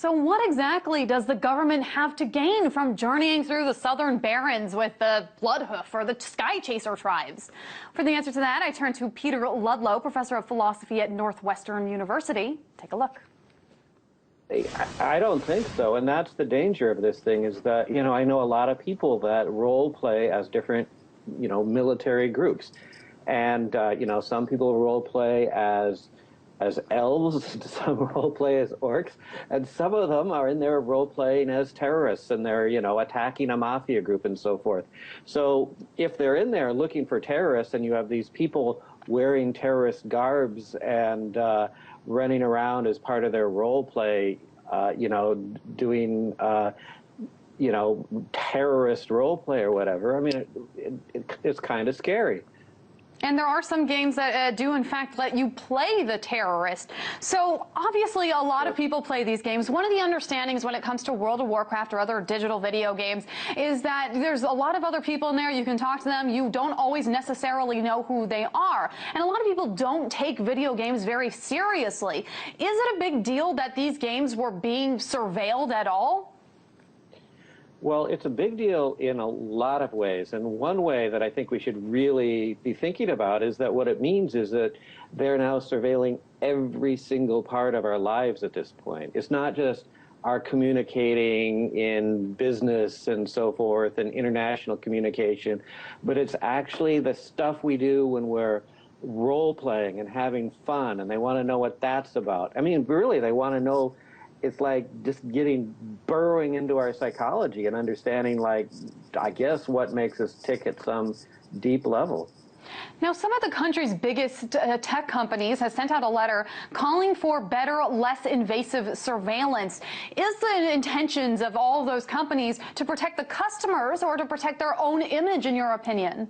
So what exactly does the government have to gain from journeying through the southern barrens with the Bloodhoof or the Sky Chaser tribes? For the answer to that, I turn to Peter Ludlow, professor of philosophy at Northwestern University. Take a look. I don't think so, and that's the danger of this thing is that, I know a lot of people that role play as different, military groups. And, some people role play as elves, some role play as orcs, and some of them are in there role playing as terrorists and they're, attacking a mafia group and so forth. So if they're in there looking for terrorists and you have these people wearing terrorist garbs and running around as part of their role play, doing, terrorist role play or whatever, I mean, it's kind of scary. And there are some games that do, in fact, let you play the terrorist. So obviously, a lot of people play these games. One of the understandings when it comes to World of Warcraft or other digital video games is that there's a lot of other people in there. You can talk to them. You don't always necessarily know who they are. And a lot of people don't take video games very seriously. Is it a big deal that these games were being surveilled at all? Well, it's a big deal in a lot of ways, and one way that I think we should really be thinking about is that what it means is that they're now surveilling every single part of our lives at this point. It's not just our communicating in business and so forth and international communication, but it's actually the stuff we do when we're role-playing and having fun, and they want to know what that's about. I mean, really, they want to know. It's like just burrowing into our psychology and understanding, like, I guess, what makes us tick at some deep level. Now, some of the country's biggest tech companies have sent out a letter calling for better, less invasive surveillance. Is the intentions of all those companies to protect the customers or to protect their own image, in your opinion?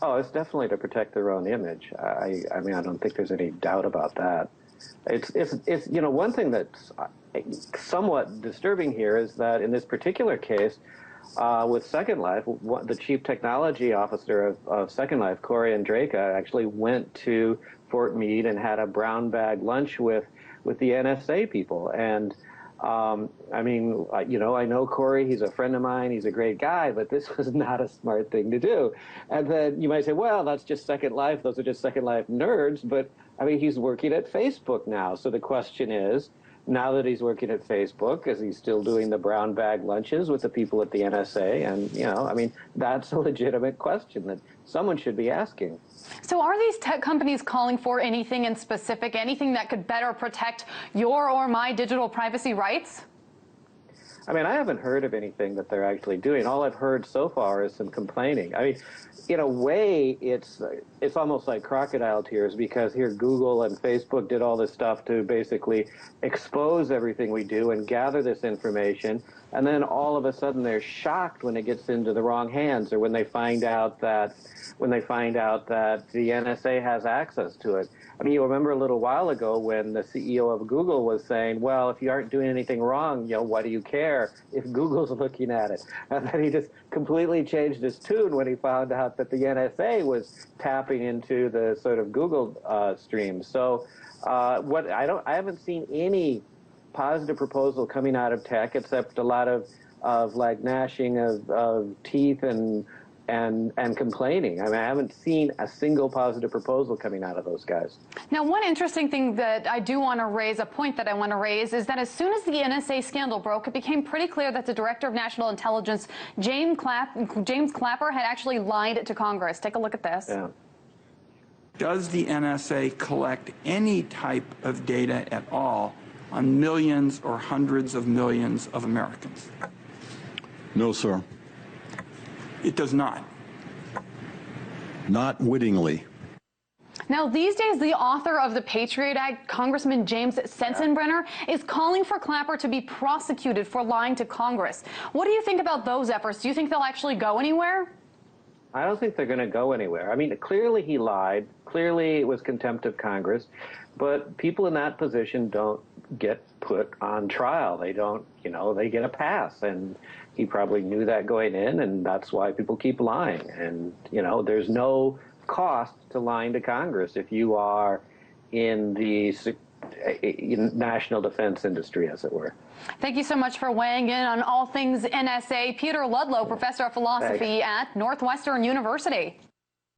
Oh, it's definitely to protect their own image. I mean, I don't think there's any doubt about that. It's one thing that's somewhat disturbing here is that in this particular case, with Second Life, the chief technology officer of Second Life, Corey Andraka, actually went to Fort Meade and had a brown bag lunch with the NSA people. And I mean, I know Corey, he's a friend of mine, he's a great guy, but this was not a smart thing to do. And then you might say, well, that's just Second Life, those are just Second Life nerds, but I mean, he's working at Facebook now. So the question is, now that he's working at Facebook, is he still doing the brown bag lunches with the people at the NSA? And, I mean, that's a legitimate question that someone should be asking. So are these tech companies calling for anything in specific, anything that could better protect your or my digital privacy rights? I mean, I haven't heard of anything that they're actually doing. All I've heard so far is some complaining. I mean, in a way, it's almost like crocodile tears because here Google and Facebook did all this stuff to basically expose everything we do and gather this information, and then all of a sudden they're shocked when it gets into the wrong hands or when they find out that the NSA has access to it. I mean, you remember a little while ago when the CEO of Google was saying, well, if you aren't doing anything wrong, why do you care if Google's looking at it? And then he just completely changed his tune when he found out that the NSA was tapping into the sort of Google streams. So I haven't seen any positive proposal coming out of tech except a lot of like gnashing of teeth and complaining. I mean, I haven't seen a single positive proposal coming out of those guys. Now, one interesting thing that I do want to raise, a point that I want to raise, is that as soon as the NSA scandal broke, it became pretty clear that the Director of National Intelligence, James Clapper, had actually lied to Congress. Take a look at this. Yeah. Does the NSA collect any type of data at all on millions or hundreds of millions of Americans? No, sir. It does not. Not wittingly. Now, these days, the author of the Patriot Act, Congressman James Sensenbrenner, is calling for Clapper to be prosecuted for lying to Congress. What do you think about those efforts? Do you think they'll actually go anywhere? I don't think they're going to go anywhere. I mean, clearly he lied. Clearly it was contempt of Congress. But people in that position don't get put on trial. They don't, they get a pass. And he probably knew that going in, and that's why people keep lying. And, there's no cost to lying to Congress if you are in the national defense industry, as it were. Thank you so much for weighing in on all things NSA. Peter Ludlow, professor of philosophy at Northwestern University.